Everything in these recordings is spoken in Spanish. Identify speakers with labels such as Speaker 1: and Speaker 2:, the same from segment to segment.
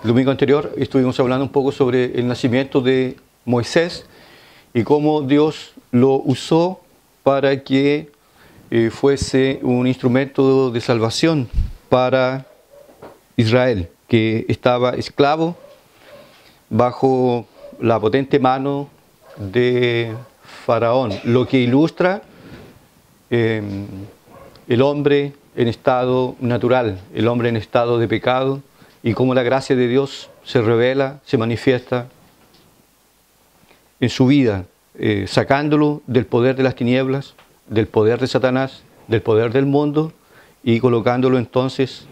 Speaker 1: El domingo anterior estuvimos hablando un poco sobre el nacimiento de Moisés y cómo Dios lo usó para que fuese un instrumento de salvación para Israel, que estaba esclavo bajo la potente mano de Faraón, lo que ilustra el hombre en estado natural, el hombre en estado de pecado, y cómo la gracia de Dios se revela, se manifiesta en su vida, sacándolo del poder de las tinieblas, del poder de Satanás, del poder del mundo, y colocándolo entonces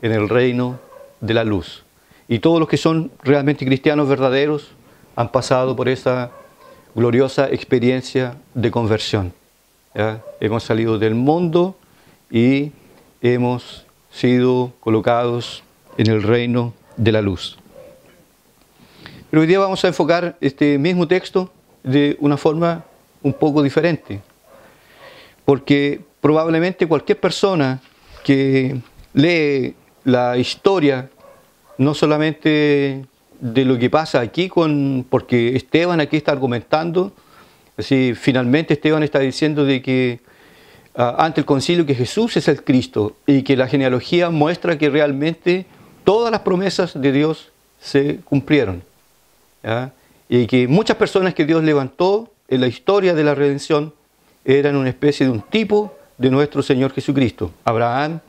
Speaker 1: en el reino de la luz. Y todos los que son realmente cristianos verdaderos han pasado por esa gloriosa experiencia de conversión. ¿Ya? Hemos salido del mundo y hemos sido colocados en el reino de la luz. Pero hoy día vamos a enfocar este mismo texto de una forma un poco diferente, porque probablemente cualquier persona que lee la historia, no solamente de lo que pasa aquí, porque Esteban aquí está argumentando, así, finalmente Esteban está diciendo de que ante el concilio que Jesús es el Cristo y que la genealogía muestra que realmente todas las promesas de Dios se cumplieron, ¿ya? Y que muchas personas que Dios levantó en la historia de la redención eran una especie de un tipo de nuestro Señor Jesucristo. Abraham,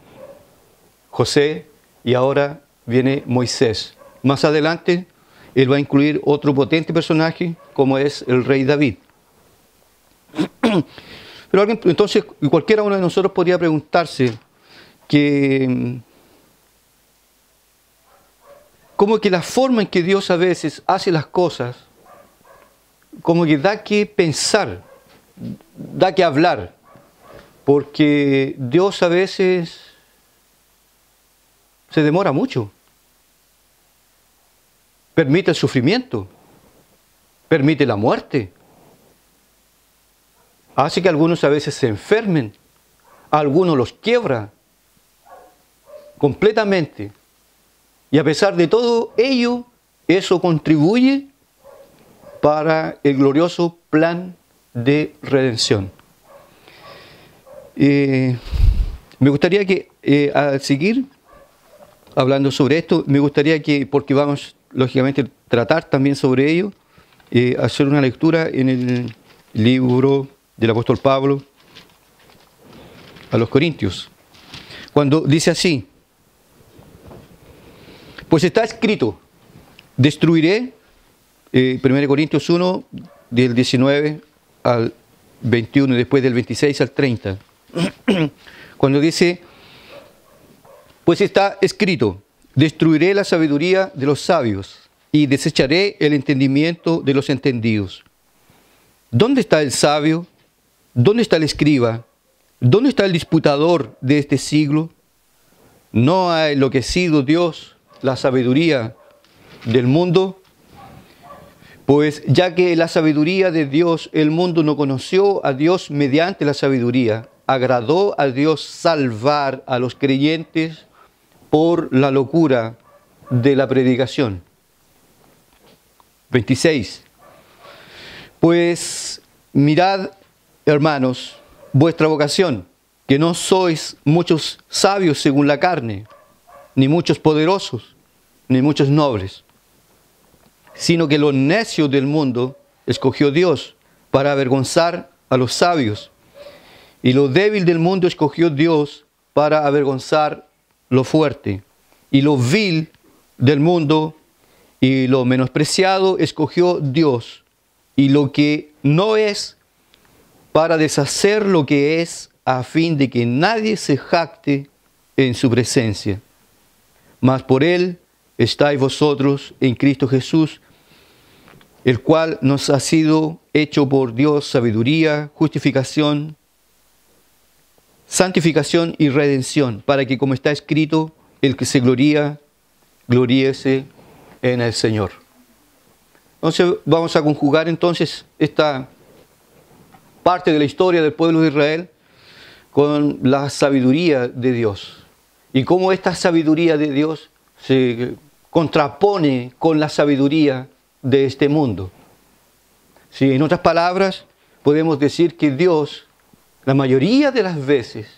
Speaker 1: José y ahora viene Moisés. Más adelante él va a incluir otro potente personaje como es el rey David. Pero entonces cualquiera uno de nosotros podría preguntarse que como que la forma en que Dios a veces hace las cosas, como que da que pensar, da que hablar, porque Dios a veces se demora mucho, permite el sufrimiento, permite la muerte, hace que algunos a veces se enfermen, a algunos los quiebra completamente. Y a pesar de todo ello, eso contribuye para el glorioso plan de redención. Me gustaría que, al seguir hablando sobre esto, me gustaría que, porque vamos lógicamente a tratar también sobre ello, hacer una lectura en el libro del apóstol Pablo a los Corintios, cuando dice así: pues está escrito, destruiré, 1 Corintios 1, del 19 al 21, y después del 26 al 30, cuando dice, pues está escrito, destruiré la sabiduría de los sabios y desecharé el entendimiento de los entendidos. ¿Dónde está el sabio? ¿Dónde está el escriba? ¿Dónde está el disputador de este siglo? ¿No ha enloquecido Dios la sabiduría del mundo? Pues ya que la sabiduría de Dios, el mundo no conoció a Dios mediante la sabiduría, agradó a Dios salvar a los creyentes por la locura de la predicación. 26. Pues mirad, hermanos, vuestra vocación, que no sois muchos sabios según la carne, ni muchos poderosos, ni muchos nobles, sino que lo necio del mundo escogió Dios para avergonzar a los sabios, y lo débil del mundo escogió Dios para avergonzar lo fuerte, y lo vil del mundo y lo menospreciado escogió Dios, y lo que no es, para deshacer lo que es, a fin de que nadie se jacte en su presencia. Mas por Él estáis vosotros en Cristo Jesús, el cual nos ha sido hecho por Dios sabiduría, justificación, santificación y redención, para que, como está escrito, el que se gloría, gloríese en el Señor. Entonces vamos a conjugar entonces esta parte de la historia del pueblo de Israel con la sabiduría de Dios. Y cómo esta sabiduría de Dios se contrapone con la sabiduría de este mundo. Sí, en otras palabras, podemos decir que Dios, la mayoría de las veces,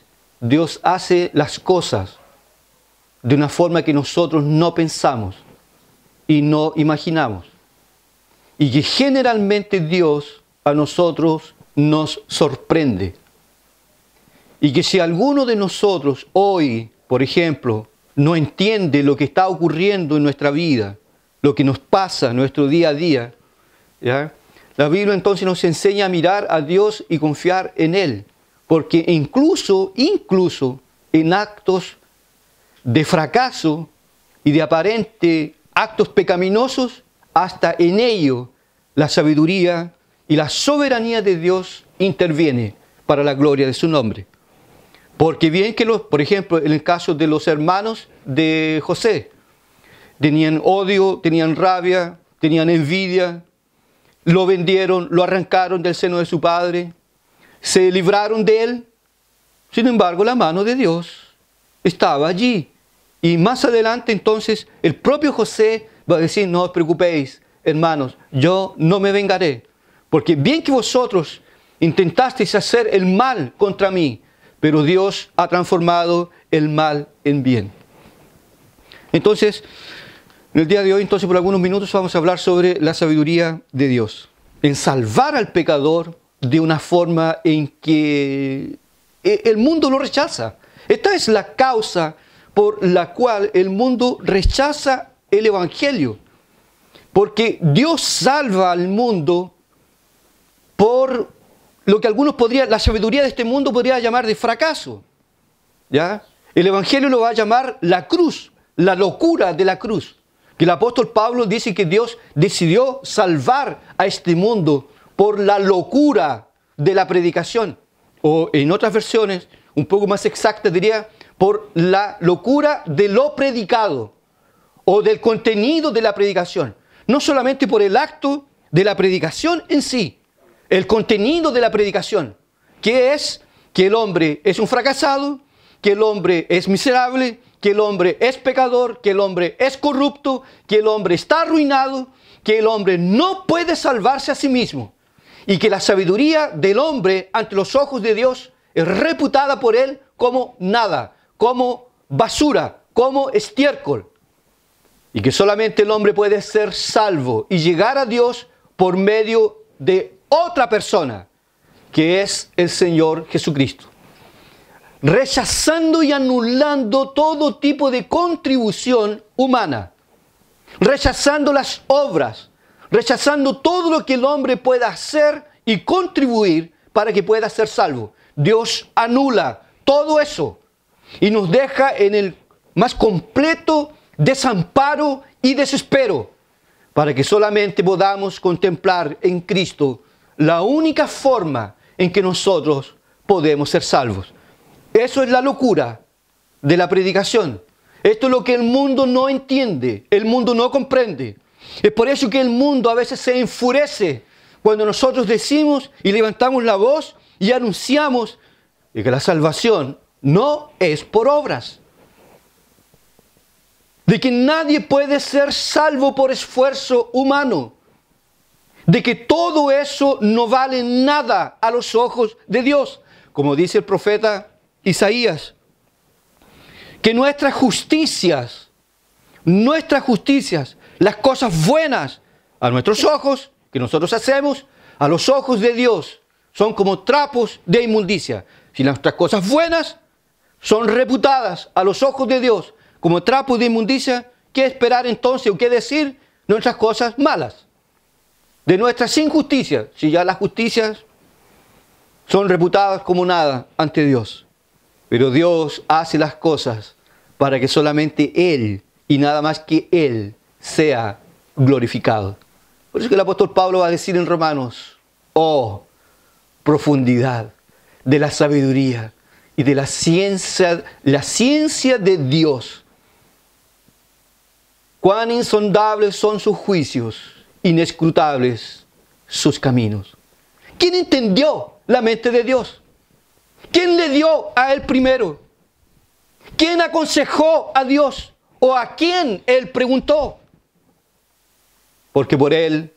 Speaker 1: Dios hace las cosas de una forma que nosotros no pensamos y no imaginamos. Y que generalmente Dios a nosotros nos sorprende. Y que si alguno de nosotros hoy, por ejemplo, no entiende lo que está ocurriendo en nuestra vida, lo que nos pasa en nuestro día a día, ¿ya? La Biblia entonces nos enseña a mirar a Dios y confiar en Él. Porque incluso en actos de fracaso y de aparente actos pecaminosos, hasta en ello la sabiduría y la soberanía de Dios interviene para la gloria de su nombre. Porque bien que por ejemplo, en el caso de los hermanos de José, tenían odio, tenían rabia, tenían envidia, lo vendieron, lo arrancaron del seno de su padre, se libraron de él. Sin embargo, la mano de Dios estaba allí. Y más adelante entonces el propio José va a decir, no os preocupéis, hermanos, yo no me vengaré. Porque bien que vosotros intentasteis hacer el mal contra mí, pero Dios ha transformado el mal en bien. Entonces, en el día de hoy, entonces, por algunos minutos vamos a hablar sobre la sabiduría de Dios. En salvar al pecador de una forma en que el mundo lo rechaza. Esta es la causa por la cual el mundo rechaza el Evangelio. Porque Dios salva al mundo por lo que algunos la sabiduría de este mundo podría llamar de fracaso. ¿Ya? El Evangelio lo va a llamar la cruz, la locura de la cruz. Que el apóstol Pablo dice que Dios decidió salvar a este mundo por la locura de la predicación. O en otras versiones, un poco más exactas diría, por la locura de lo predicado o del contenido de la predicación. No solamente por el acto de la predicación en sí, el contenido de la predicación, que es que el hombre es un fracasado, que el hombre es miserable, que el hombre es pecador, que el hombre es corrupto, que el hombre está arruinado, que el hombre no puede salvarse a sí mismo y que la sabiduría del hombre ante los ojos de Dios es reputada por él como nada, como basura, como estiércol. Y que solamente el hombre puede ser salvo y llegar a Dios por medio de otra persona, que es el Señor Jesucristo. Rechazando y anulando todo tipo de contribución humana, rechazando las obras, rechazando todo lo que el hombre pueda hacer y contribuir para que pueda ser salvo. Dios anula todo eso y nos deja en el más completo desamparo y desespero, para que solamente podamos contemplar en Cristo la única forma en que nosotros podemos ser salvos. Eso es la locura de la predicación. Esto es lo que el mundo no entiende, el mundo no comprende. Es por eso que el mundo a veces se enfurece cuando nosotros decimos y levantamos la voz y anunciamos que la salvación no es por obras. De que nadie puede ser salvo por esfuerzo humano. De que todo eso no vale nada a los ojos de Dios. Como dice el profeta Isaías, que nuestras justicias, las cosas buenas a nuestros ojos, que nosotros hacemos, a los ojos de Dios, son como trapos de inmundicia. Si nuestras cosas buenas son reputadas a los ojos de Dios como trapos de inmundicia, ¿qué esperar entonces o qué decir nuestras cosas malas? De nuestras injusticias, si ya las justicias son reputadas como nada ante Dios. Pero Dios hace las cosas para que solamente Él y nada más que Él sea glorificado. Por eso que el apóstol Pablo va a decir en Romanos, oh, profundidad de la sabiduría y de la ciencia de Dios. Cuán insondables son sus juicios, inescrutables sus caminos. ¿Quién entendió la mente de Dios? ¿Quién le dio a Él primero? ¿Quién aconsejó a Dios? ¿O a quién Él preguntó? Porque por Él,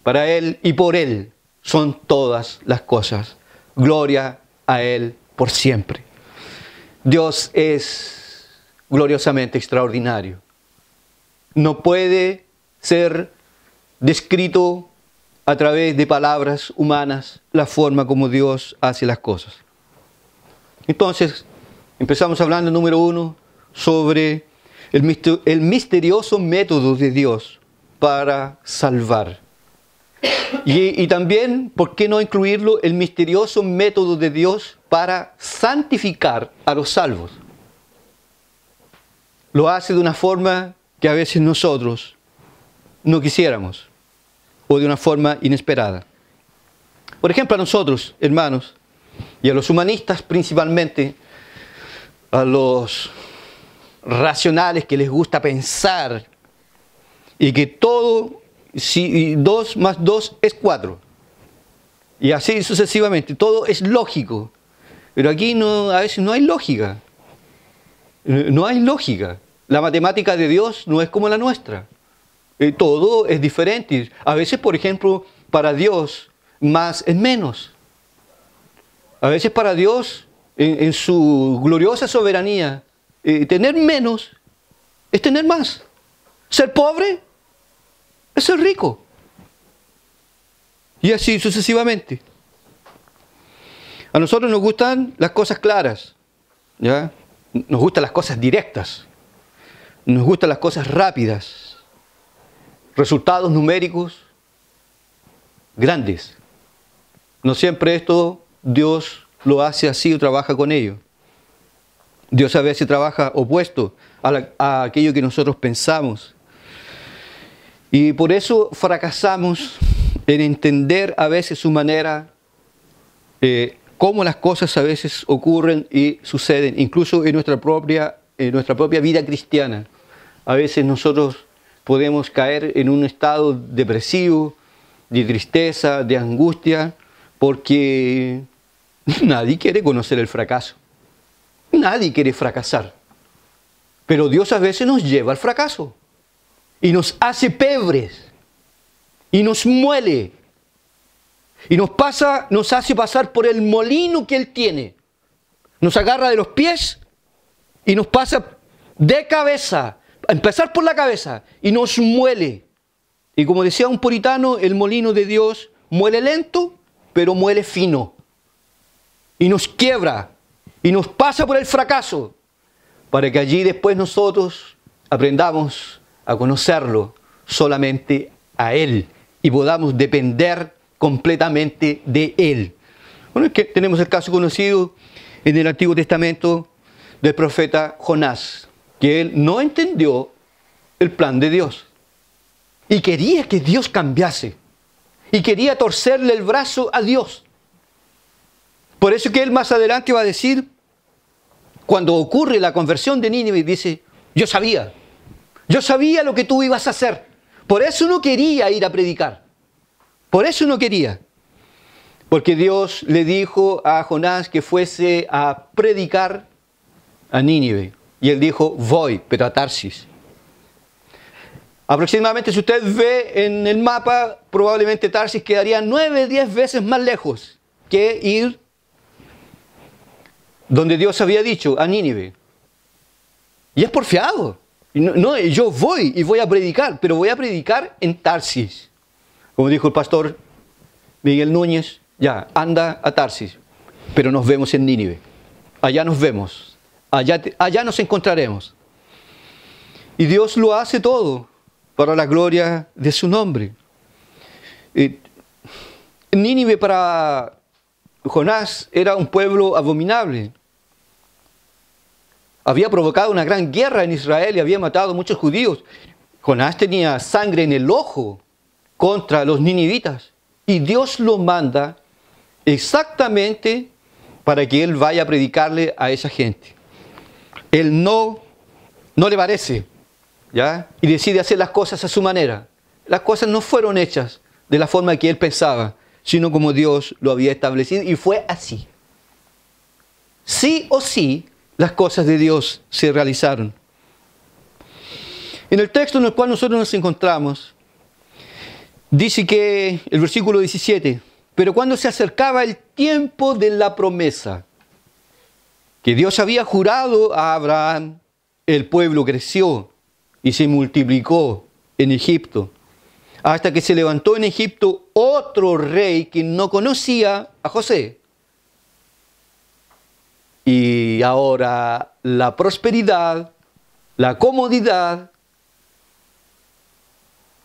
Speaker 1: para Él y por Él son todas las cosas. Gloria a Él por siempre. Dios es gloriosamente extraordinario. No puede ser descrito a través de palabras humanas la forma como Dios hace las cosas. Entonces, empezamos hablando, número 1, sobre el misterioso método de Dios para salvar. Y también, ¿por qué no incluirlo? El misterioso método de Dios para santificar a los salvos. Lo hace de una forma que a veces nosotros no quisiéramos, o de una forma inesperada. Por ejemplo, a nosotros, hermanos, y a los humanistas principalmente, a los racionales que les gusta pensar, y que todo, si 2 más 2 es 4, y así sucesivamente, todo es lógico, pero aquí a veces no hay lógica, no hay lógica. La matemática de Dios no es como la nuestra. Todo es diferente. A veces, por ejemplo, para Dios, más es menos. A veces para Dios, en su gloriosa soberanía, tener menos es tener más. Ser pobre es ser rico. Y así sucesivamente. A nosotros nos gustan las cosas claras, ¿ya? Nos gustan las cosas directas. Nos gustan las cosas rápidas. Resultados numéricos grandes. No siempre esto Dios lo hace así o trabaja con ello. Dios a veces trabaja opuesto a aquello que nosotros pensamos. Y por eso fracasamos en entender a veces su manera, cómo las cosas a veces ocurren y suceden, incluso en nuestra propia vida cristiana. A veces nosotros podemos caer en un estado depresivo, de tristeza, de angustia, porque nadie quiere conocer el fracaso. Nadie quiere fracasar. Pero Dios a veces nos lleva al fracaso y nos hace pebres y nos muele y nos hace pasar por el molino que Él tiene. Nos agarra de los pies y nos pasa de cabeza, a empezar por la cabeza, y nos muele. Y como decía un puritano, el molino de Dios muele lento, pero muele fino. Y nos quiebra, y nos pasa por el fracaso, para que allí después nosotros aprendamos a conocerlo solamente a Él, y podamos depender completamente de Él. Bueno, es que tenemos el caso conocido en el Antiguo Testamento del profeta Jonás, que él no entendió el plan de Dios y quería que Dios cambiase y quería torcerle el brazo a Dios. Por eso que él más adelante va a decir, cuando ocurre la conversión de Nínive, dice, yo sabía lo que tú ibas a hacer, por eso no quería ir a predicar, por eso no quería, porque Dios le dijo a Jonás que fuese a predicar a Nínive. Y él dijo, voy, pero a Tarsis. Aproximadamente, si usted ve en el mapa, probablemente Tarsis quedaría 9, 10 veces más lejos que ir donde Dios había dicho, a Nínive. Y es porfiado. No, yo voy y voy a predicar, pero voy a predicar en Tarsis. Como dijo el pastor Miguel Núñez, ya, anda a Tarsis, pero nos vemos en Nínive. Allá nos vemos. Allá nos encontraremos. Y Dios lo hace todo para la gloria de su nombre. Nínive para Jonás era un pueblo abominable. Había provocado una gran guerra en Israel y había matado a muchos judíos. Jonás tenía sangre en el ojo contra los ninivitas. Y Dios lo manda exactamente para que él vaya a predicarle a esa gente. Él no le parece, ¿ya? Y decide hacer las cosas a su manera. Las cosas no fueron hechas de la forma que él pensaba, sino como Dios lo había establecido, y fue así. Sí o sí, las cosas de Dios se realizaron. En el texto en el cual nosotros nos encontramos, dice que el versículo 17, pero cuando se acercaba el tiempo de la promesa, que Dios había jurado a Abraham, el pueblo creció y se multiplicó en Egipto, hasta que se levantó en Egipto otro rey que no conocía a José. Y ahora la prosperidad, la comodidad,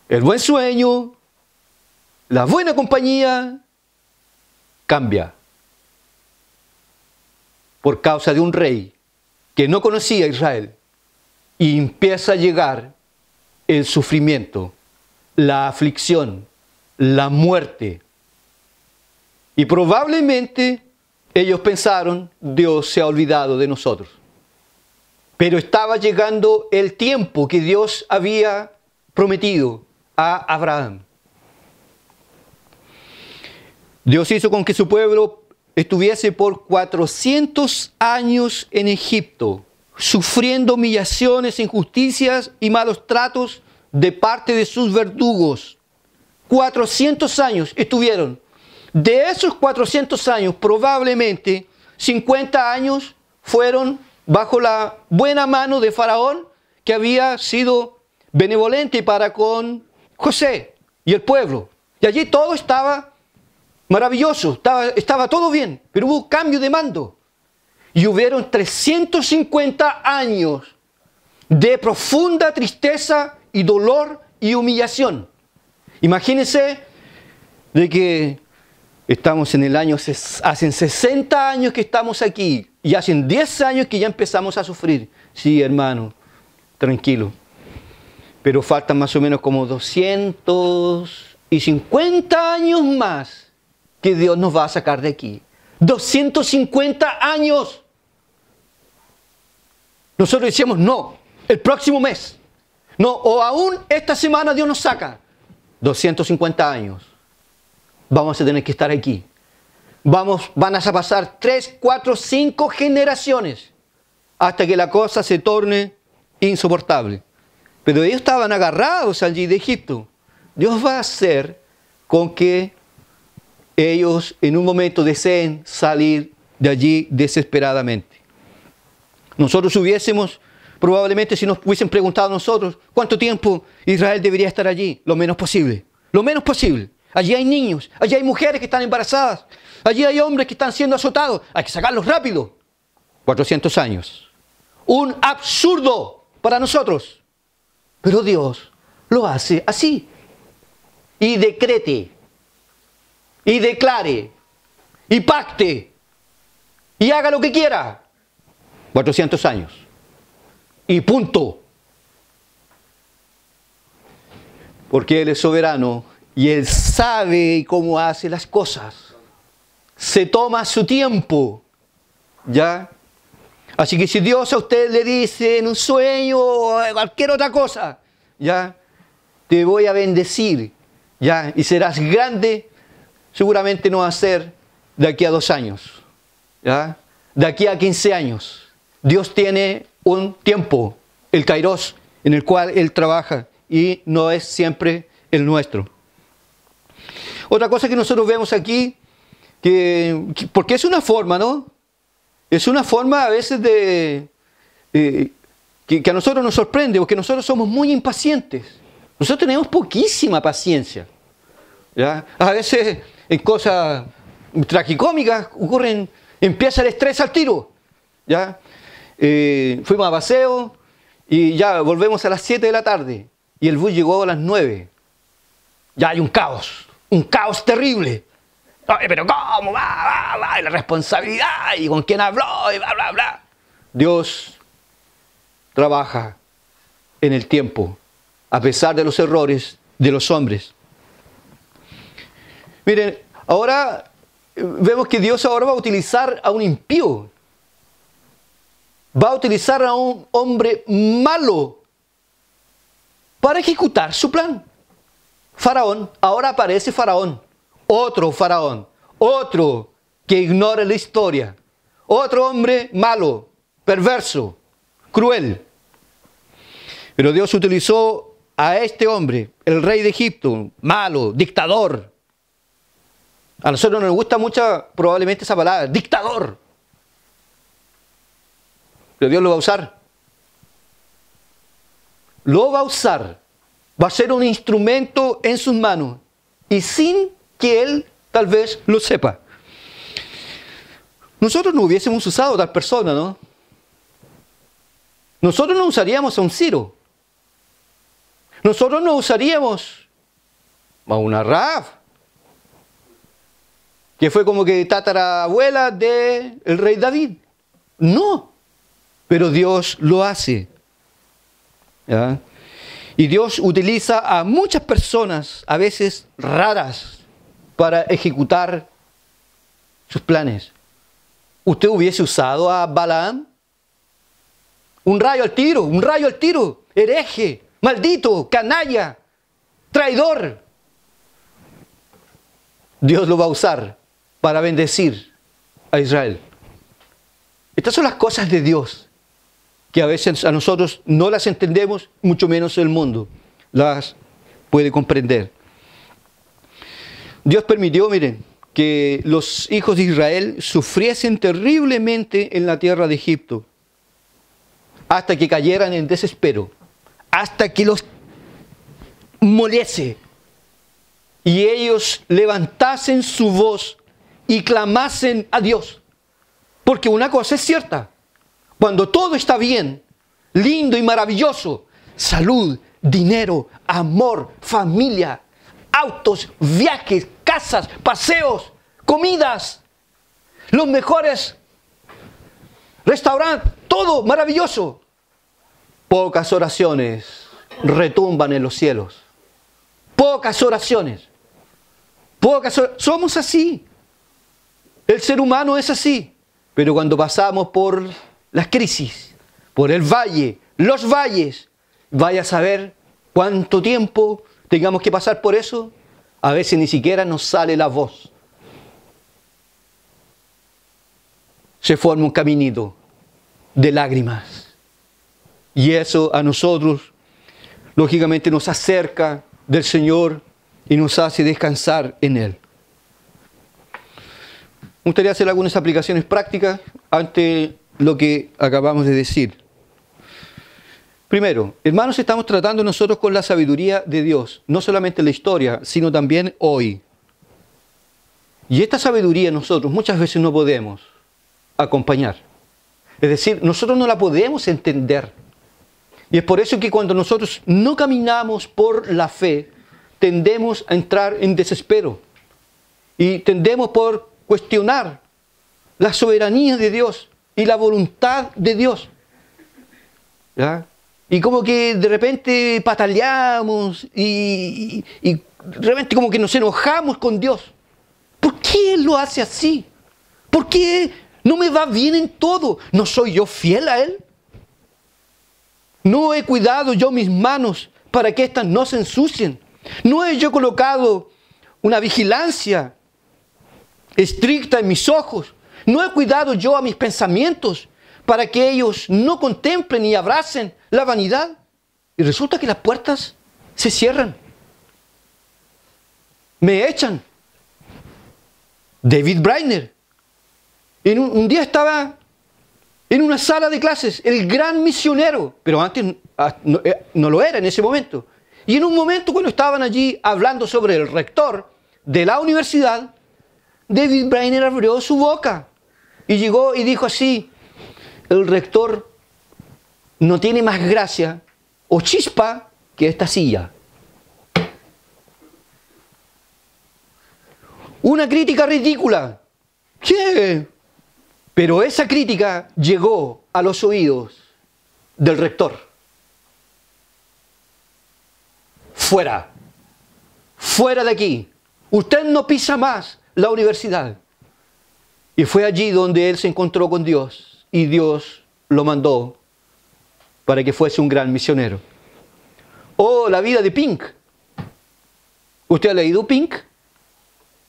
Speaker 1: el buen sueño, la buena compañía, cambia por causa de un rey que no conocía a Israel, y empieza a llegar el sufrimiento, la aflicción, la muerte. Y probablemente ellos pensaron, Dios se ha olvidado de nosotros. Pero estaba llegando el tiempo que Dios había prometido a Abraham. Dios hizo con que su pueblo estuviese por 400 años en Egipto, sufriendo humillaciones, injusticias y malos tratos de parte de sus verdugos. 400 años estuvieron. De esos 400 años, probablemente 50 años fueron bajo la buena mano de Faraón, que había sido benevolente para con José y el pueblo. Y allí todo estaba maravilloso, estaba todo bien, pero hubo cambio de mando. Y hubieron 350 años de profunda tristeza y dolor y humillación. Imagínense de que estamos en el año, hacen 60 años que estamos aquí y hacen 10 años que ya empezamos a sufrir. Sí, hermano, tranquilo. Pero faltan más o menos como 250 años más que Dios nos va a sacar de aquí. 250 años. Nosotros decíamos, no, el próximo mes. No, o aún esta semana Dios nos saca. 250 años. Vamos a tener que estar aquí. Van a pasar 3, 4, 5 generaciones hasta que la cosa se torne insoportable. Pero ellos estaban agarrados allí de Egipto. Dios va a hacer con que ellos en un momento deseen salir de allí desesperadamente. Nosotros hubiésemos, probablemente si nos hubiesen preguntado a nosotros, ¿cuánto tiempo Israel debería estar allí? Lo menos posible. Lo menos posible. Allí hay niños, allí hay mujeres que están embarazadas, allí hay hombres que están siendo azotados. Hay que sacarlos rápido. 400 años. Un absurdo para nosotros. Pero Dios lo hace así. Y decrete. Y declare. Y pacte. Y haga lo que quiera. 400 años. Y punto. Porque Él es soberano y Él sabe cómo hace las cosas. Se toma su tiempo. ¿Ya? Así que si Dios a usted le dice en un sueño o cualquier otra cosa, ¿ya? Te voy a bendecir, ¿ya? Y serás grande, seguramente no va a ser de aquí a 2 años, ¿ya? De aquí a 15 años. Dios tiene un tiempo, el Kairos, en el cual Él trabaja y no es siempre el nuestro. Otra cosa que nosotros vemos aquí, porque es una forma, ¿no? Es una forma a veces que a nosotros nos sorprende, porque nosotros somos muy impacientes. Nosotros tenemos poquísima paciencia, ¿ya? A veces en cosas tragicómicas empieza el estrés al tiro, ¿ya? Fuimos a paseo y ya volvemos a las 7 de la tarde y el bus llegó a las 9. Ya hay un caos terrible. Ay, pero ¿cómo? Y la responsabilidad, y con quién habló, y bla, bla, bla. Dios trabaja en el tiempo, a pesar de los errores de los hombres. Miren, ahora vemos que Dios ahora va a utilizar a un impío. Va a utilizar a un hombre malo para ejecutar su plan. Faraón, ahora aparece Faraón. Otro faraón, otro que ignora la historia, otro hombre malo, perverso, cruel. Pero Dios utilizó a este hombre, el rey de Egipto, malo, dictador. A nosotros no nos gusta mucho probablemente esa palabra, dictador. Pero Dios lo va a usar. Lo va a usar. Va a ser un instrumento en sus manos. Y sin que él tal vez lo sepa. Nosotros no hubiésemos usado a tal persona, ¿no? Nosotros no usaríamos a un Ciro. Nosotros no usaríamos a una Rahab, que fue como que tatarabuela del rey David. No, pero Dios lo hace. ¿Ya? Y Dios utiliza a muchas personas, a veces raras, para ejecutar sus planes. ¿Usted hubiese usado a Balaam? Un rayo al tiro, hereje, maldito, canalla, traidor. Dios lo va a usar para bendecir a Israel. Estas son las cosas de Dios, que a veces a nosotros no las entendemos, mucho menos el mundo las puede comprender. Dios permitió, miren, que los hijos de Israel sufriesen terriblemente en la tierra de Egipto, hasta que cayeran en desespero, hasta que los moliese, y ellos levantasen su voz y clamasen a Dios. Porque una cosa es cierta, cuando todo está bien, lindo y maravilloso, salud, dinero, amor, familia, autos, viajes, casas, paseos, comidas, los mejores restaurantes, todo maravilloso. Pocas oraciones retumban en los cielos. Pocas oraciones. Somos así. El ser humano es así. Pero cuando pasamos por las crisis, por el valle, los valles, vaya a saber cuánto tiempo tengamos que pasar por eso. A veces ni siquiera nos sale la voz. Se forma un caminito de lágrimas. Y eso a nosotros, lógicamente, nos acerca del Señor y nos hace descansar en Él. Me gustaría hacer algunas aplicaciones prácticas ante lo que acabamos de decir. Primero, hermanos, estamos tratando nosotros con la sabiduría de Dios, no solamente en la historia, sino también hoy. Y esta sabiduría nosotros muchas veces no podemos acompañar. Es decir, nosotros no la podemos entender. Y es por eso que cuando nosotros no caminamos por la fe, tendemos a entrar en desespero. Y tendemos por cuestionar la soberanía de Dios y la voluntad de Dios. ¿Ya? Y como que de repente pataleamos y de repente como que nos enojamos con Dios. ¿Por qué Él lo hace así? ¿Por qué no me va bien en todo? ¿No soy yo fiel a Él? ¿No he cuidado yo mis manos para que éstas no se ensucien? ¿No he yo colocado una vigilancia estricta en mis ojos? ¿No he cuidado yo a mis pensamientos para que ellos no contemplen y abracen la vanidad? Y resulta que las puertas se cierran. Me echan. David Brainerd. Un día estaba en una sala de clases, el gran misionero, pero antes no lo era en ese momento. Y en un momento cuando estaban allí hablando sobre el rector de la universidad, David Brainerd abrió su boca y llegó y dijo así: el rector no tiene más gracia o chispa que esta silla. Una crítica ridícula. ¿Qué? Pero esa crítica llegó a los oídos del rector. Fuera. Fuera de aquí. Usted no pisa más la universidad. Y fue allí donde él se encontró con Dios. Y Dios lo mandó para que fuese un gran misionero. Oh, la vida de Pink. ¿Usted ha leído Pink?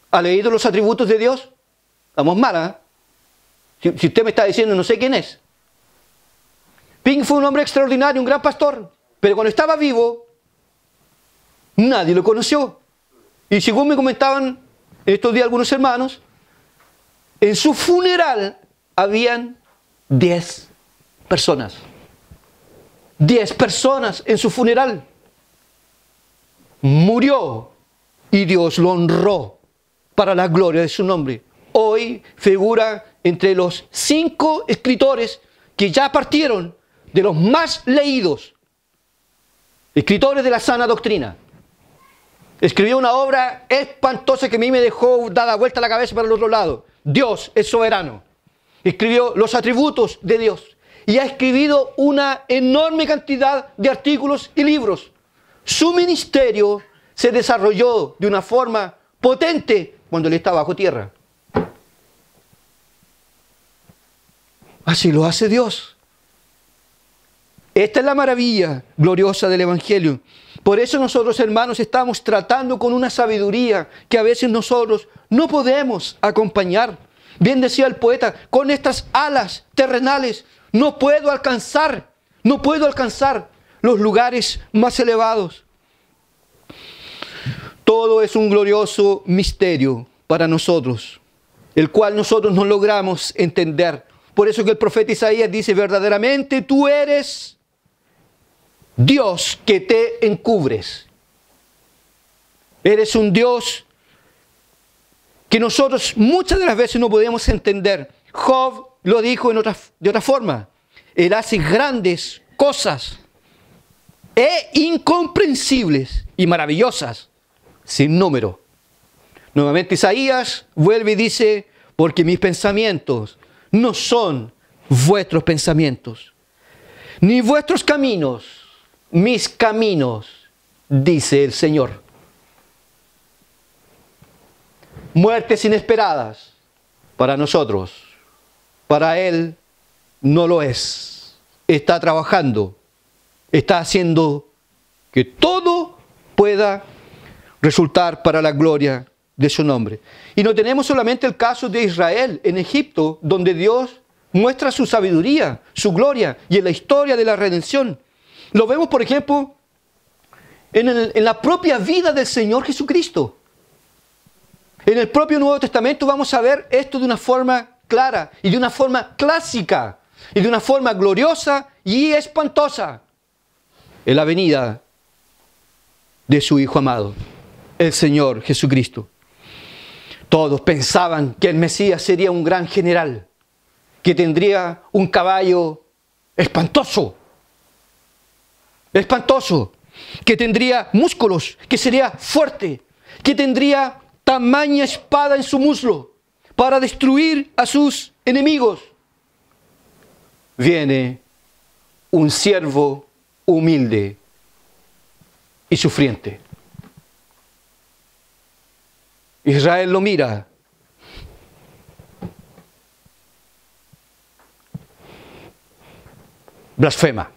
Speaker 1: ¿Ha leído los atributos de Dios? Estamos mal, ¿eh? Si usted me está diciendo, no sé quién es. Pink fue un hombre extraordinario, un gran pastor. Pero cuando estaba vivo, nadie lo conoció. Y según me comentaban estos días algunos hermanos, en su funeral habían 10 personas. 10 personas en su funeral. Murió y Dios lo honró para la gloria de su nombre. Hoy figura entre los 5 escritores que ya partieron, de los más leídos, escritores de la sana doctrina. Escribió una obra espantosa que a mí me dejó dada vuelta la cabeza para el otro lado. Dios es soberano. Escribió los atributos de Dios y ha escrito una enorme cantidad de artículos y libros. Su ministerio se desarrolló de una forma potente cuando él estaba bajo tierra. Así lo hace Dios. Esta es la maravilla gloriosa del Evangelio. Por eso nosotros, hermanos, estamos tratando con una sabiduría que a veces nosotros no podemos acompañar. Bien decía el poeta, con estas alas terrenales no puedo alcanzar los lugares más elevados. Todo es un glorioso misterio para nosotros, el cual nosotros no logramos entender. Por eso que el profeta Isaías dice, verdaderamente tú eres Dios que te encubres. Eres un Dios que nosotros muchas de las veces no podemos entender. Job lo dijo de otra forma. Él hace grandes cosas incomprensibles y maravillosas, sin número. Nuevamente Isaías vuelve y dice, porque mis pensamientos no son vuestros pensamientos, ni vuestros caminos, mis caminos, dice el Señor. Muertes inesperadas para nosotros, para Él no lo es. Está trabajando, está haciendo que todo pueda resultar para la gloria de su nombre. Y no tenemos solamente el caso de Israel en Egipto, donde Dios muestra su sabiduría, su gloria, y en la historia de la redención. Lo vemos, por ejemplo, en la propia vida del Señor Jesucristo. En el propio Nuevo Testamento vamos a ver esto de una forma clara y de una forma clásica y de una forma gloriosa y espantosa. En la venida de su Hijo amado, el Señor Jesucristo. Todos pensaban que el Mesías sería un gran general, que tendría un caballo espantoso, que tendría músculos, que sería fuerte, que tendría tamaña espada en su muslo para destruir a sus enemigos. Viene un siervo humilde y sufriente. Israel lo mira. Blasfema.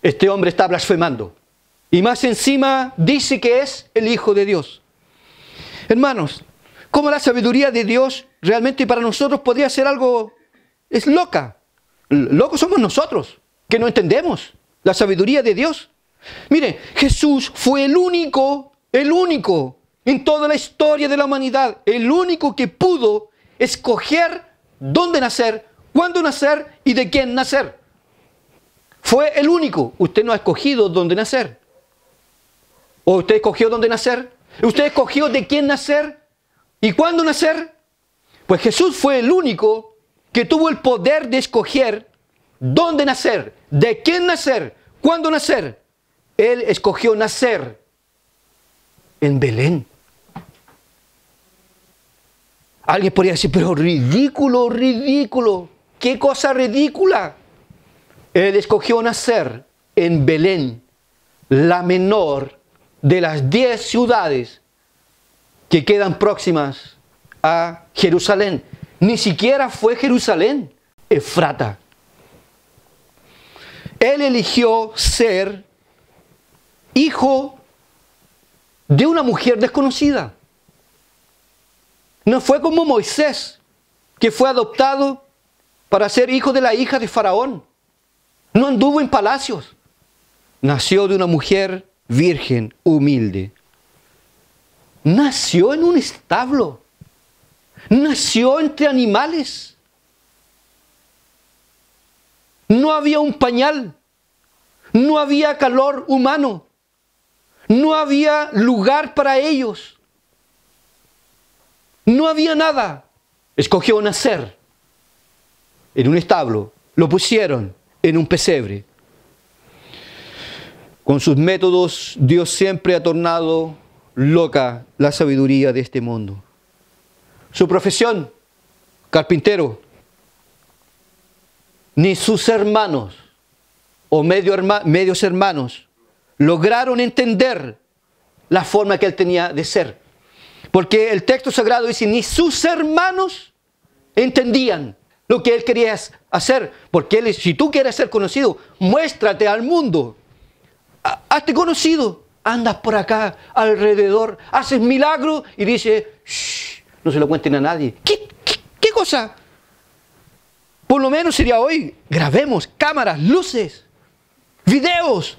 Speaker 1: Este hombre está blasfemando. Y más encima dice que es el Hijo de Dios. Hermanos, ¿cómo la sabiduría de Dios realmente para nosotros podría ser algo? Es loca. Locos somos nosotros, que no entendemos la sabiduría de Dios. Mire, Jesús fue el único en toda la historia de la humanidad, el único que pudo escoger dónde nacer, cuándo nacer y de quién nacer. Fue el único. Usted no ha escogido dónde nacer. ¿O usted escogió dónde nacer? ¿Usted escogió de quién nacer y cuándo nacer? Pues Jesús fue el único que tuvo el poder de escoger dónde nacer, de quién nacer, cuándo nacer. Él escogió nacer en Belén. Alguien podría decir, pero ridículo. ¿Qué cosa ridícula? Él escogió nacer en Belén, la menor de las 10 ciudades que quedan próximas a Jerusalén. Ni siquiera fue Jerusalén, Efrata. Él eligió ser hijo de una mujer desconocida. No fue como Moisés, que fue adoptado para ser hijo de la hija de Faraón. No anduvo en palacios. nació de una mujer virgen, humilde. Nació en un establo. Nació entre animales. No había un pañal. No había calor humano. No había lugar para ellos. No había nada. Escogió nacer en un establo. Lo pusieron en un pesebre. Con sus métodos, Dios siempre ha tornado loca la sabiduría de este mundo. Su profesión, carpintero. Ni sus hermanos o medios hermanos lograron entender la forma que él tenía de ser. Porque el texto sagrado dice, ni sus hermanos entendían lo que él quería hacer. Porque él, si tú quieres ser conocido, muéstrate al mundo. Hazte conocido. Andas por acá, alrededor, haces milagros y dices, shh, no se lo cuenten a nadie. ¿Qué cosa? Por lo menos sería hoy, grabemos cámaras, luces, videos.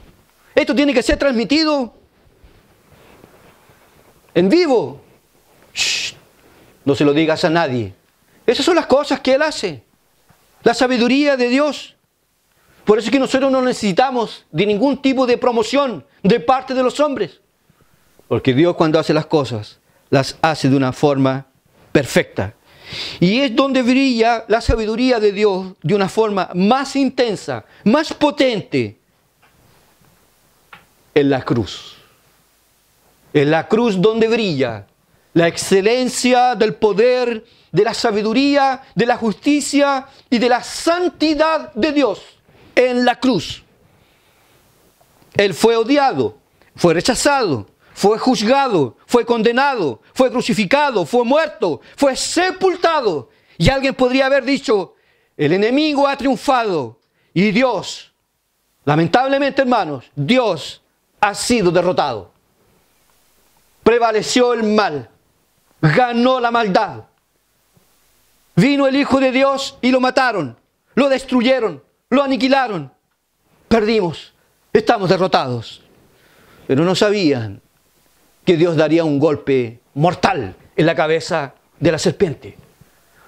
Speaker 1: Esto tiene que ser transmitido en vivo. Shh, no se lo digas a nadie. Esas son las cosas que él hace. La sabiduría de Dios. Por eso es que nosotros no necesitamos de ningún tipo de promoción de parte de los hombres. Porque Dios cuando hace las cosas, las hace de una forma perfecta. Y es donde brilla la sabiduría de Dios de una forma más intensa, más potente. En la cruz. En la cruz donde brilla la excelencia del poder, de la sabiduría, de la justicia y de la santidad de Dios. En la cruz. Él fue odiado, fue rechazado, fue juzgado, fue condenado, fue crucificado, fue muerto, fue sepultado. Y alguien podría haber dicho, el enemigo ha triunfado y Dios, lamentablemente hermanos, Dios ha sido derrotado. Prevaleció el mal, ganó la maldad. Vino el Hijo de Dios y lo mataron, lo destruyeron. Lo aniquilaron. Perdimos. Estamos derrotados. Pero no sabían que Dios daría un golpe mortal en la cabeza de la serpiente,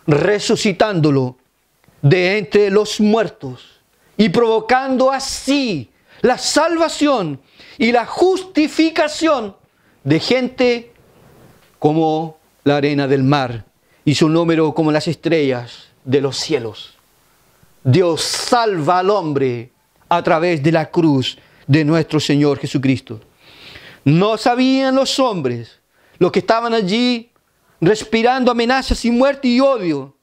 Speaker 1: resucitándolo de entre los muertos y provocando así la salvación y la justificación de gente como la arena del mar y su número como las estrellas de los cielos. Dios salva al hombre a través de la cruz de nuestro Señor Jesucristo. No sabían los hombres, los que estaban allí respirando amenazas y muerte y odio,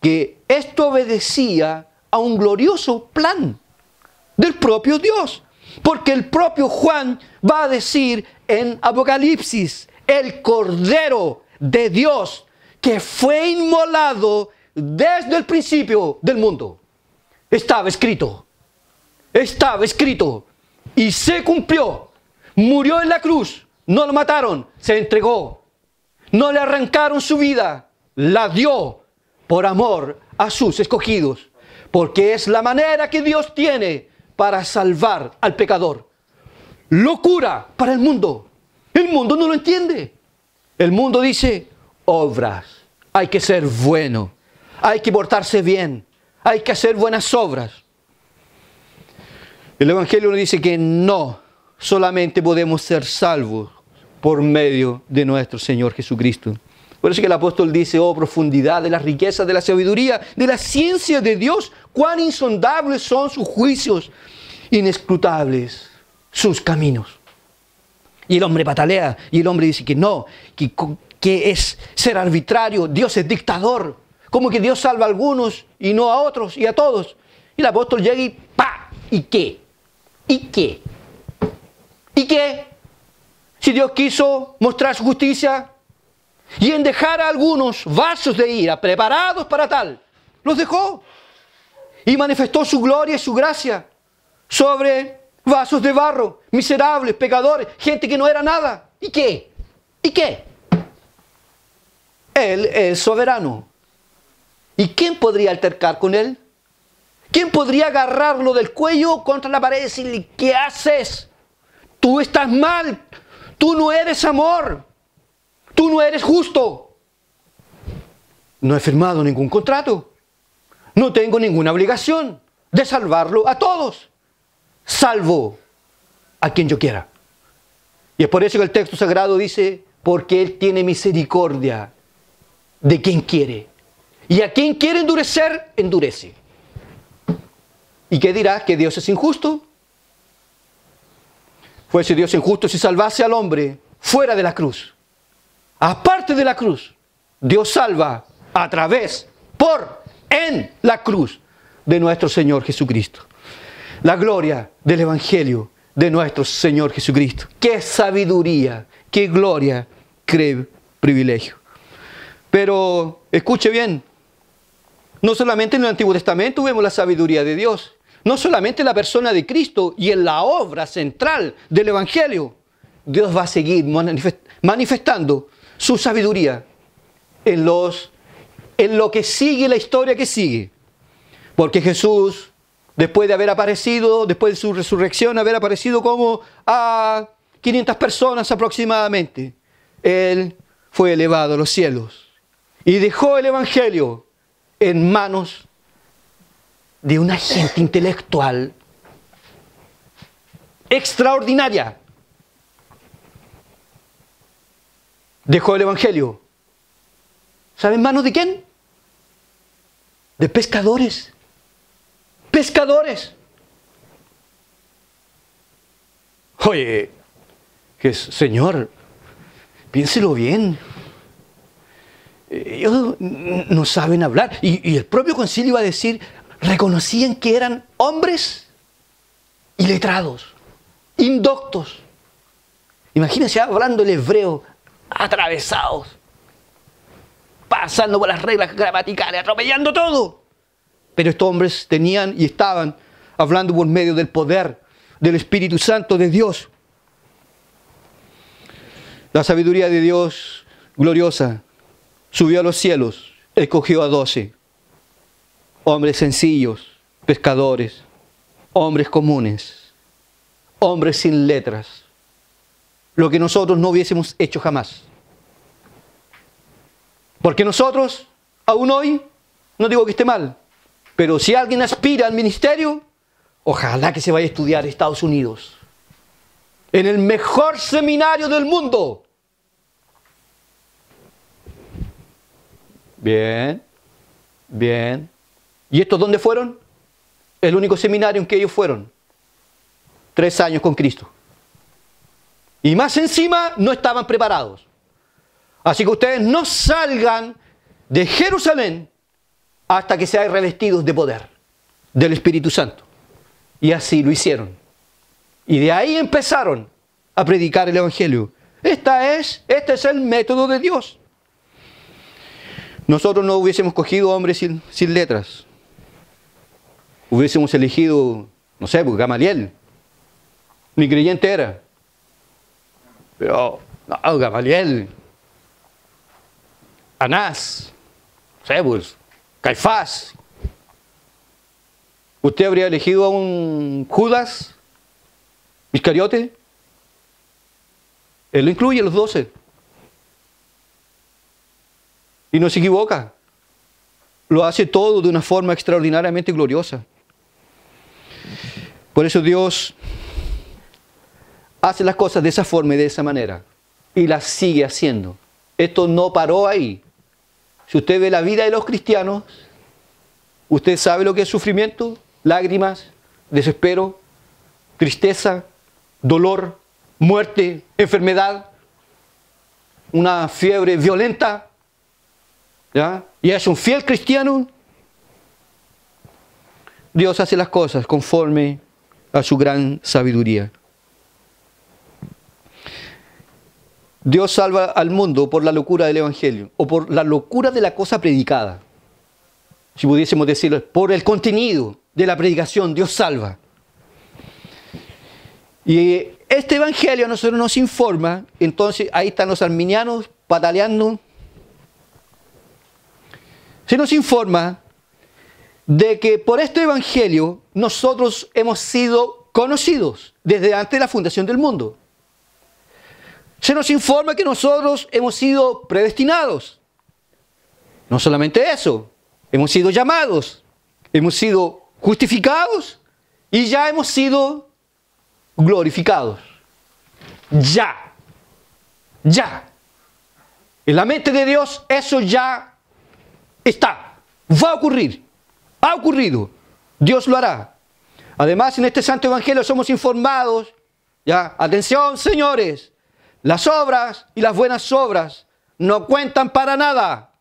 Speaker 1: que esto obedecía a un glorioso plan del propio Dios. Porque el propio Juan va a decir en Apocalipsis, el Cordero de Dios que fue inmolado desde el principio del mundo. Estaba escrito y se cumplió. Murió en la cruz, no lo mataron, se entregó. No le arrancaron su vida, la dio por amor a sus escogidos. Porque es la manera que Dios tiene para salvar al pecador. Locura para el mundo. El mundo no lo entiende. El mundo dice, obras, hay que ser bueno, hay que portarse bien. Hay que hacer buenas obras. El Evangelio nos dice que no solamente podemos ser salvos por medio de nuestro Señor Jesucristo. Por eso que el apóstol dice, oh profundidad de las riquezas de la sabiduría, de la ciencia de Dios, cuán insondables son sus juicios, inescrutables sus caminos. Y el hombre patalea, y el hombre dice que no, que es ser arbitrario, Dios es dictador. Como que Dios salva a algunos y no a otros y a todos. Y el apóstol llega y ¡pa! ¿Y qué? ¿Y qué? ¿Y qué? Si Dios quiso mostrar su justicia y en dejar a algunos vasos de ira preparados para tal, los dejó. Y manifestó su gloria y su gracia sobre vasos de barro, miserables, pecadores, gente que no era nada. ¿Y qué? ¿Y qué? Él es soberano. ¿Y quién podría altercar con él? ¿Quién podría agarrarlo del cuello contra la pared y decirle, ¿qué haces? Tú estás mal, tú no eres amor, tú no eres justo. No he firmado ningún contrato, no tengo ninguna obligación de salvarlo a todos, salvo a quien yo quiera. Y es por eso que el texto sagrado dice, porque Él tiene misericordia de quien quiere. Y a quien quiere endurecer, endurece. ¿Y qué dirás? ¿Que Dios es injusto? Fuese Dios injusto si salvase al hombre fuera de la cruz. Aparte de la cruz, Dios salva a través, en la cruz de nuestro Señor Jesucristo. La gloria del Evangelio de nuestro Señor Jesucristo. ¡Qué sabiduría! ¡Qué gloria! ¡Qué privilegio! Pero, escuche bien, no solamente en el Antiguo Testamento vemos la sabiduría de Dios, no solamente en la persona de Cristo y en la obra central del Evangelio, Dios va a seguir manifestando su sabiduría en lo que sigue, la historia que sigue. Porque Jesús, después de haber aparecido, después de su resurrección, haber aparecido como a 500 personas aproximadamente, Él fue elevado a los cielos y dejó el Evangelio en manos de una gente intelectual extraordinaria. Dejó el Evangelio. ¿Saben en manos de quién? De pescadores. Pescadores. Oye, Señor, piénselo bien. Ellos no saben hablar. Y el propio concilio iba a decir, reconocían que eran hombres iletrados, indoctos. Imagínense hablando el hebreo, atravesados, pasando por las reglas gramaticales, atropellando todo. Pero estos hombres tenían y estaban hablando por medio del poder del Espíritu Santo de Dios. La sabiduría de Dios gloriosa subió a los cielos, escogió a 12 hombres sencillos, pescadores, hombres comunes, hombres sin letras, lo que nosotros no hubiésemos hecho jamás. Porque nosotros, aún hoy, no digo que esté mal, pero si alguien aspira al ministerio, ojalá que se vaya a estudiar a Estados Unidos, en el mejor seminario del mundo. Bien, bien. ¿Y estos dónde fueron? El único seminario en que ellos fueron. 3 años con Cristo. Y más encima no estaban preparados. Así que ustedes no salgan de Jerusalén hasta que sean revestidos de poder del Espíritu Santo. Y así lo hicieron. Y de ahí empezaron a predicar el Evangelio. Este es el método de Dios. Nosotros no hubiésemos cogido hombres sin letras. Hubiésemos elegido, no sé, pues Gamaliel. Ni creyente era. Pero, no, Gamaliel. Anás. No sé, pues, Caifás. ¿Usted habría elegido a un Judas Iscariote? Él lo incluye a los 12. Y no se equivoca. Lo hace todo de una forma extraordinariamente gloriosa. Por eso Dios hace las cosas de esa forma y de esa manera. Y las sigue haciendo. Esto no paró ahí. Si usted ve la vida de los cristianos, usted sabe lo que es sufrimiento, lágrimas, desespero, tristeza, dolor, muerte, enfermedad, una fiebre violenta, ¿ya? Y es un fiel cristiano. Dios hace las cosas conforme a su gran sabiduría. Dios salva al mundo por la locura del Evangelio, o por la locura de la cosa predicada. Si pudiésemos decirlo, por el contenido de la predicación, Dios salva. Y este Evangelio a nosotros nos informa, entonces ahí están los arminianos pataleando. Se nos informa de que por este evangelio nosotros hemos sido conocidos desde antes de la fundación del mundo. Se nos informa que nosotros hemos sido predestinados. No solamente eso, hemos sido llamados, hemos sido justificados y ya hemos sido glorificados. Ya. En la mente de Dios eso ya está. Va a ocurrir. Ha ocurrido. Dios lo hará. Además, en este Santo Evangelio somos informados, ya, atención señores, las obras y las buenas obras no cuentan para nada.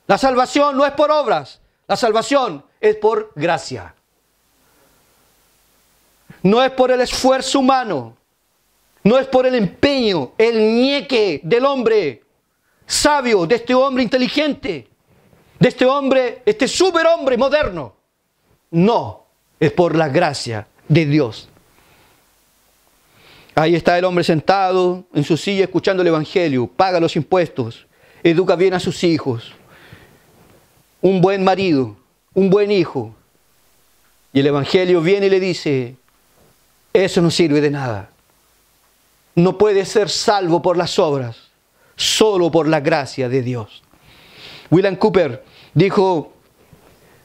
Speaker 1: La salvación no es por obras, la salvación es por gracia. No es por el esfuerzo humano, no es por el empeño, el ñeque del hombre sabio, de este hombre inteligente, de este hombre, este superhombre moderno. No, es por la gracia de Dios. Ahí está el hombre sentado en su silla escuchando el Evangelio, paga los impuestos, educa bien a sus hijos, un buen marido, un buen hijo. Y el Evangelio viene y le dice, eso no sirve de nada. No puede ser salvo por las obras, solo por la gracia de Dios. William Cooper dijo,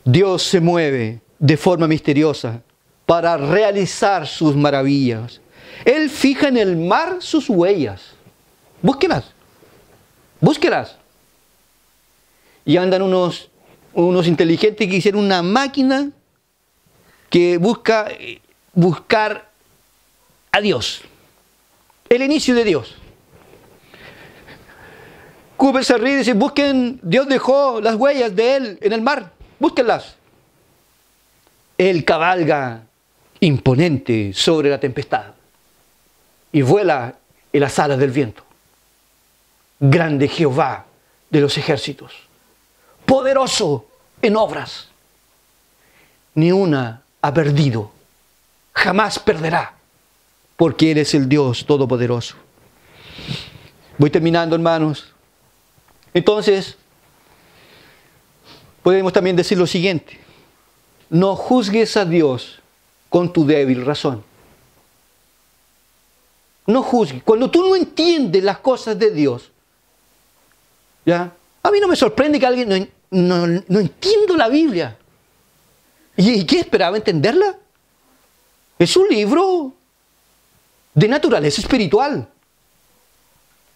Speaker 1: Dios se mueve de forma misteriosa para realizar sus maravillas. Él fija en el mar sus huellas. Búsquelas. Y andan unos inteligentes que hicieron una máquina que buscar a Dios. El inicio de Dios. Cooper se ríe y dice, Dios dejó las huellas de Él en el mar. Búsquenlas. Él cabalga imponente sobre la tempestad y vuela en las alas del viento. Grande Jehová de los ejércitos, poderoso en obras. Ni una ha perdido, jamás perderá, porque Él es el Dios Todopoderoso. Voy terminando, hermanos. Entonces, podemos también decir lo siguiente. No juzgues a Dios con tu débil razón. No juzgues. Cuando tú no entiendes las cosas de Dios, ¿ya? A mí no me sorprende que alguien no entienda la Biblia. ¿Y qué esperaba entenderla? Es un libro de naturaleza espiritual.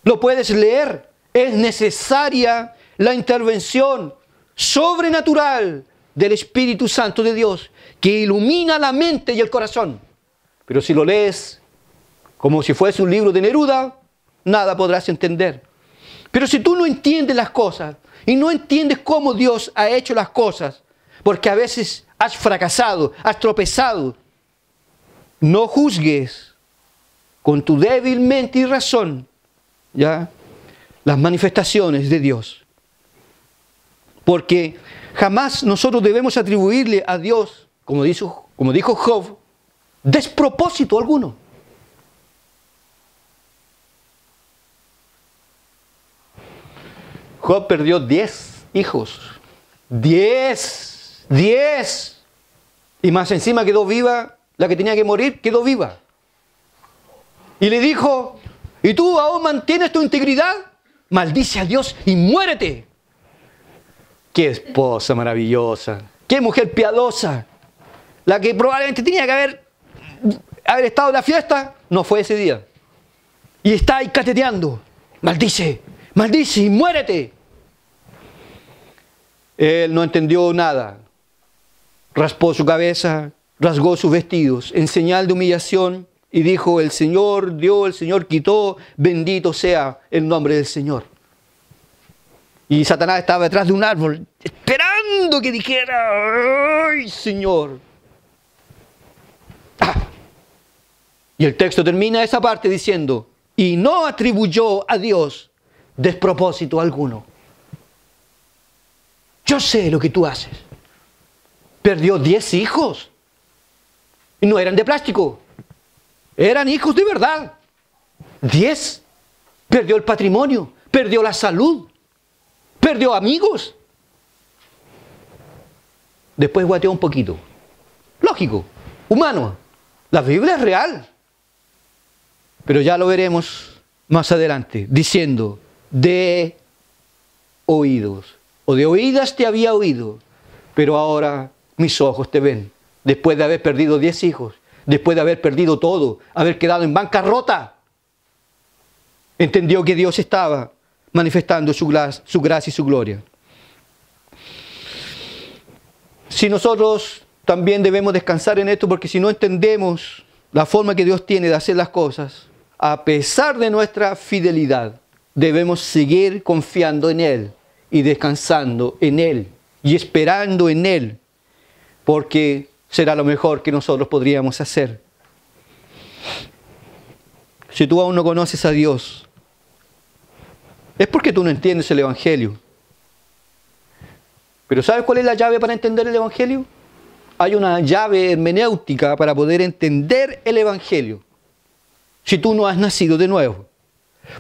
Speaker 1: Lo puedes leer. Es necesaria la intervención sobrenatural del Espíritu Santo de Dios, que ilumina la mente y el corazón. Pero si lo lees como si fuese un libro de Neruda, nada podrás entender. Pero si tú no entiendes las cosas y no entiendes cómo Dios ha hecho las cosas, porque a veces has fracasado, has tropezado, no juzgues con tu débil mente y razón, ¿ya?, las manifestaciones de Dios. Porque jamás nosotros debemos atribuirle a Dios, como dijo Job, despropósito alguno. Job perdió 10 hijos. 10. Y más encima quedó viva, la que tenía que morir quedó viva. Y le dijo, ¿y tú aún mantienes tu integridad? Maldice a Dios y muérete. Qué esposa maravillosa, qué mujer piadosa. La que probablemente tenía que haber estado en la fiesta, no fue ese día. Y está ahí cateteando. Maldice y muérete. Él no entendió nada. Raspó su cabeza, rasgó sus vestidos en señal de humillación y dijo, el Señor dio, el Señor quitó, bendito sea el nombre del Señor. Y Satanás estaba detrás de un árbol, esperando que dijera, ¡ay, Señor! ¡Ah! Y el texto termina esa parte diciendo, y no atribuyó a Dios despropósito alguno. Yo sé lo que tú haces. Perdió 10 hijos. Y no eran de plástico. Eran hijos de verdad. 10. Perdió el patrimonio. Perdió la salud. Perdió amigos. después guateó un poquito. Lógico, humano. La Biblia es real. Pero ya lo veremos más adelante, diciendo, de oídos, o de oídas te había oído, pero ahora mis ojos te ven. Después de haber perdido 10 hijos, después de haber perdido todo, haber quedado en bancarrota, entendió que Dios estaba manifestando su gracia y su gloria. Si nosotros también debemos descansar en esto, porque si no entendemos la forma que Dios tiene de hacer las cosas, a pesar de nuestra fidelidad, debemos seguir confiando en Él y descansando en Él y esperando en Él, porque será lo mejor que nosotros podríamos hacer. Si tú aún no conoces a Dios, es porque tú no entiendes el Evangelio. Pero ¿sabes cuál es la llave para entender el Evangelio? Hay una llave hermenéutica para poder entender el Evangelio. Si tú no has nacido de nuevo.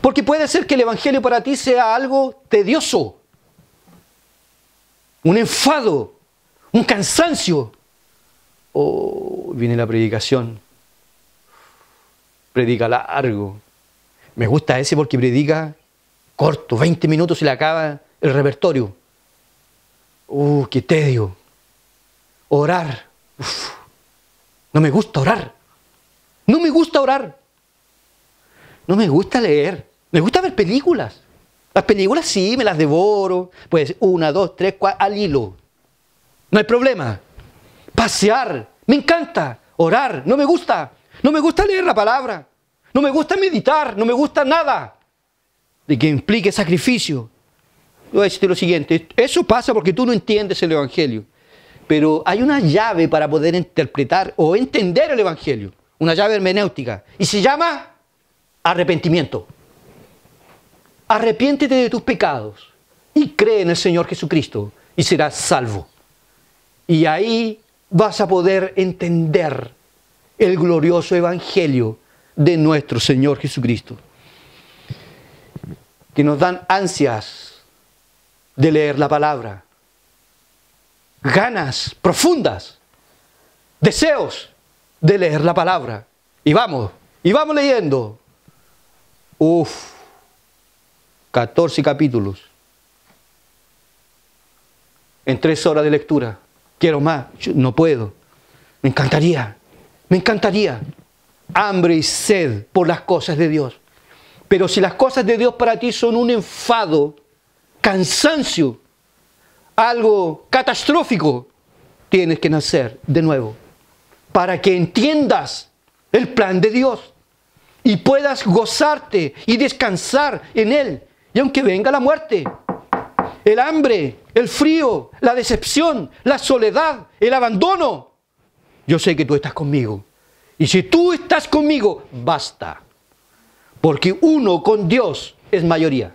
Speaker 1: Porque puede ser que el Evangelio para ti sea algo tedioso, un enfado, un cansancio. Oh, viene la predicación. Predica largo. Me gusta ese porque predica corto, 20 minutos y le acaba el repertorio. Qué tedio. Orar. Uf. No me gusta orar. No me gusta orar. No me gusta leer. Me gusta ver películas. Las películas sí, me las devoro. Pues 1, 2, 3, 4, al hilo. No hay problema. Pasear. Me encanta. Orar. No me gusta. No me gusta leer la palabra. No me gusta meditar. No me gusta nada de que implique sacrificio. Voy a decirte lo siguiente. Eso pasa porque tú no entiendes el Evangelio. Pero hay una llave para poder interpretar o entender el Evangelio. Una llave hermenéutica. Y se llama arrepentimiento. Arrepiéntete de tus pecados y cree en el Señor Jesucristo y serás salvo. Y ahí vas a poder entender el glorioso Evangelio de nuestro Señor Jesucristo. Que nos dan ansias de leer la palabra. Ganas profundas, deseos de leer la palabra. Y vamos leyendo. 14 capítulos. En 3 horas de lectura. Quiero más, no puedo. Me encantaría. Hambre y sed por las cosas de Dios. Pero si las cosas de Dios para ti son un enfado, cansancio, algo catastrófico, tienes que nacer de nuevo para que entiendas el plan de Dios y puedas gozarte y descansar en Él. Y aunque venga la muerte, el hambre, el frío, la decepción, la soledad, el abandono, yo sé que tú estás conmigo. Y si tú estás conmigo, basta. Porque uno con Dios es mayoría.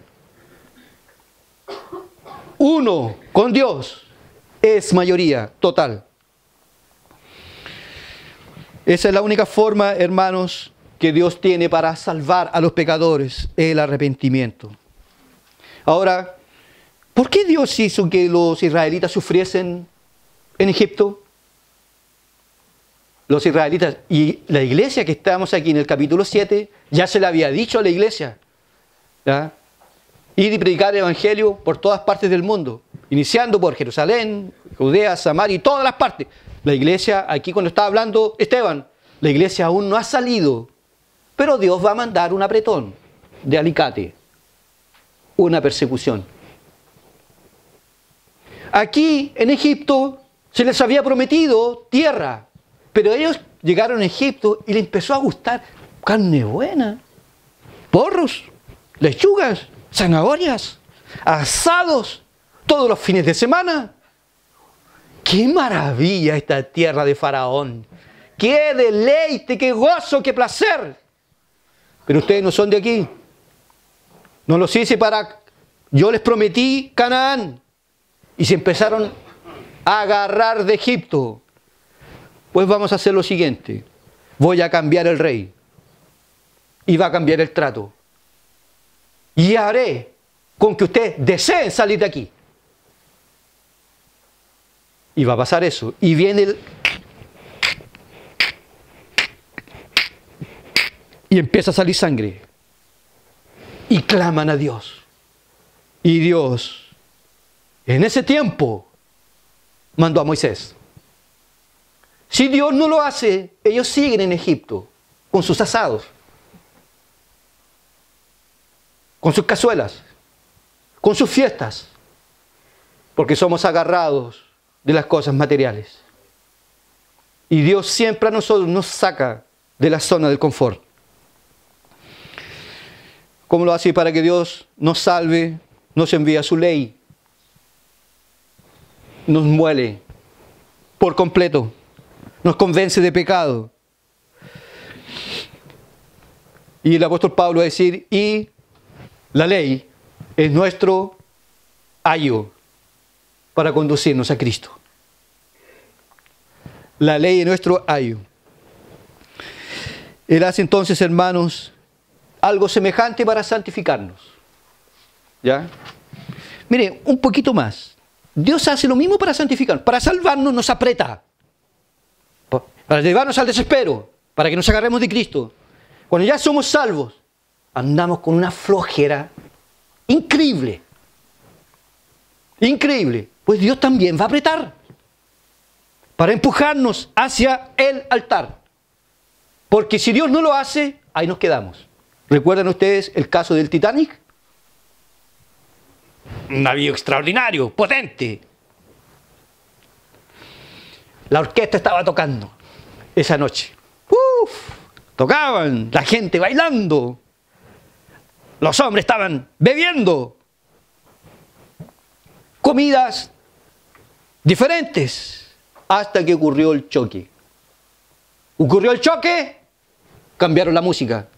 Speaker 1: Uno con Dios es mayoría total. Esa es la única forma, hermanos, que Dios tiene para salvar a los pecadores, el arrepentimiento. Ahora, ¿por qué Dios hizo que los israelitas sufriesen en Egipto? Los israelitas y la iglesia que estamos aquí en el capítulo 7, ya se le había dicho a la iglesia, ¿ya? Ir y predicar el evangelio por todas partes del mundo, iniciando por Jerusalén, Judea, Samaria y todas las partes. La iglesia, aquí cuando estaba hablando Esteban, la iglesia aún no ha salido, pero Dios va a mandar un apretón de alicate, una persecución. Aquí en Egipto se les había prometido tierra, pero ellos llegaron a Egipto y les empezó a gustar carne buena, porros, lechugas, zanahorias, asados, todos los fines de semana. ¡Qué maravilla esta tierra de Faraón! ¡Qué deleite, qué gozo, qué placer! Pero ustedes no son de aquí. No los hice para... Yo les prometí Canaán. Y se empezaron a agarrar de Egipto. Pues vamos a hacer lo siguiente. Voy a cambiar el rey. Y va a cambiar el trato. Y haré con que ustedes deseen salir de aquí. Y va a pasar eso. Y viene el... Y empieza a salir sangre. Y claman a Dios. Y Dios, en ese tiempo, mandó a Moisés. Si Dios no lo hace, ellos siguen en Egipto, con sus asados, con sus cazuelas, con sus fiestas, porque somos agarrados de las cosas materiales. Y Dios siempre a nosotros nos saca de la zona del confort. ¿Cómo lo hace? Para que Dios nos salve, nos envía su ley, nos muele por completo, nos convence de pecado. Y el apóstol Pablo va a decir, y la ley es nuestro ayo para conducirnos a Cristo. La ley es nuestro ayo. Él hace entonces, hermanos, algo semejante para santificarnos. ¿Ya? Mire, un poquito más. Dios hace lo mismo para santificarnos. Para salvarnos nos aprieta. Para llevarnos al desespero. Para que nos agarremos de Cristo. Cuando ya somos salvos, andamos con una flojera increíble. Increíble. Pues Dios también va a apretar. Para empujarnos hacia el altar. Porque si Dios no lo hace, ahí nos quedamos. ¿Recuerdan ustedes el caso del Titanic? Un navío extraordinario, potente. La orquesta estaba tocando esa noche. Tocaban, la gente bailando. Los hombres estaban bebiendo. Comidas diferentes. Hasta que ocurrió el choque. Ocurrió el choque, cambiaron la música.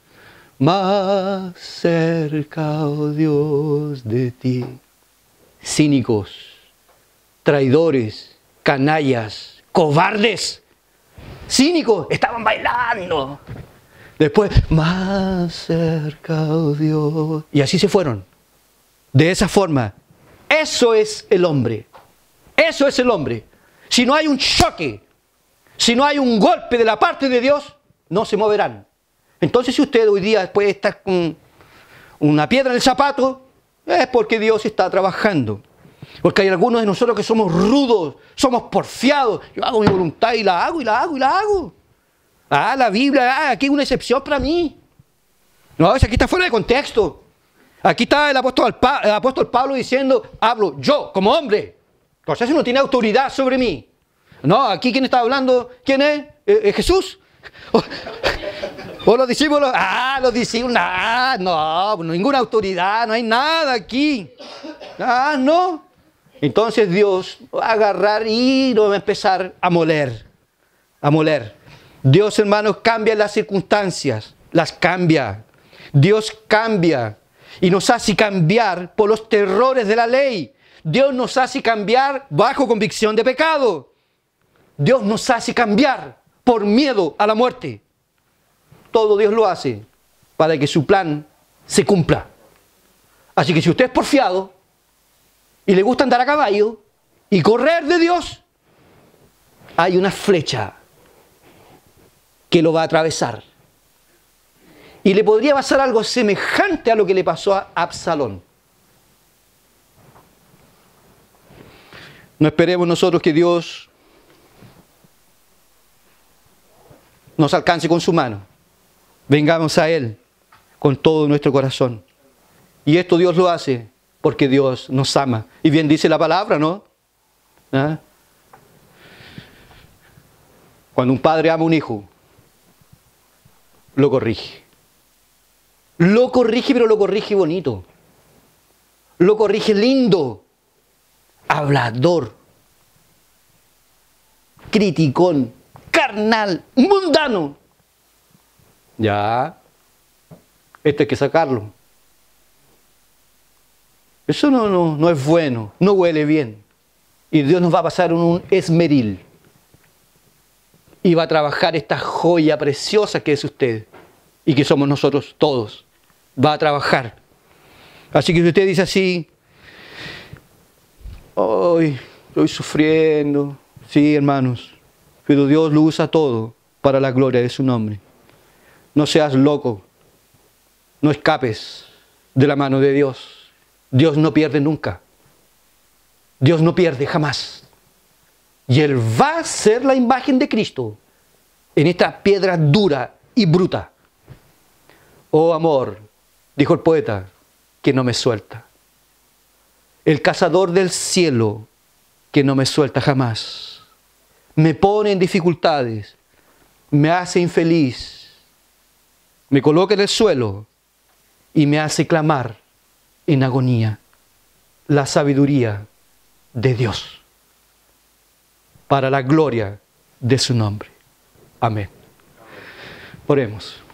Speaker 1: Más cerca, oh Dios, de ti. Cínicos, traidores, canallas, cobardes, cínicos, estaban bailando. Después, más cerca, oh Dios. Y así se fueron. De esa forma. Eso es el hombre. Eso es el hombre. Si no hay un choque, si no hay un golpe de la parte de Dios, no se moverán. Entonces, si usted hoy día puede estar con una piedra en el zapato, es porque Dios está trabajando. Porque hay algunos de nosotros que somos rudos, somos porfiados. Yo hago mi voluntad y la hago, y la hago, y la hago. Ah, la Biblia, aquí hay una excepción para mí. No, aquí está fuera de contexto. Aquí está el apóstol Pablo diciendo, hablo yo como hombre. Entonces no tiene autoridad sobre mí. No, aquí ¿quién está hablando? ¿Quién es? ¿Jesús? ¿O los discípulos? Los discípulos. No, ninguna autoridad, no hay nada aquí. No. Entonces Dios va a agarrar y nos va a empezar a moler. A moler. Dios, hermanos, cambia las circunstancias. Las cambia. Dios cambia. Y nos hace cambiar por los terrores de la ley. Dios nos hace cambiar bajo convicción de pecado. Dios nos hace cambiar por miedo a la muerte. Todo Dios lo hace para que su plan se cumpla. Así que si usted es porfiado y le gusta andar a caballo y correr de Dios, hay una flecha que lo va a atravesar. Y le podría pasar algo semejante a lo que le pasó a Absalón. No esperemos nosotros que Dios nos alcance con su mano. Vengamos a Él con todo nuestro corazón. Y esto Dios lo hace porque Dios nos ama. Y bien dice la palabra, ¿no? Cuando un padre ama a un hijo, lo corrige. Lo corrige, pero lo corrige bonito. Lo corrige lindo. Hablador. Criticón. Carnal. Mundano. Ya. Esto hay que sacarlo. Eso no es bueno. No huele bien. Y Dios nos va a pasar un esmeril. Y va a trabajar esta joya preciosa que es usted. Y que somos nosotros todos. Va a trabajar. Así que si usted dice así, hoy estoy sufriendo, Sí, hermanos, pero Dios lo usa todo para la gloria de su nombre. No seas loco, no escapes de la mano de Dios. Dios no pierde nunca. Dios no pierde jamás. Y Él va a ser la imagen de Cristo en esta piedra dura y bruta. Oh amor, dijo el poeta, que no me suelta. El cazador del cielo que no me suelta jamás. Me pone en dificultades, me hace infeliz, me coloca en el suelo y me hace clamar en agonía la sabiduría de Dios para la gloria de su nombre. Amén. Oremos.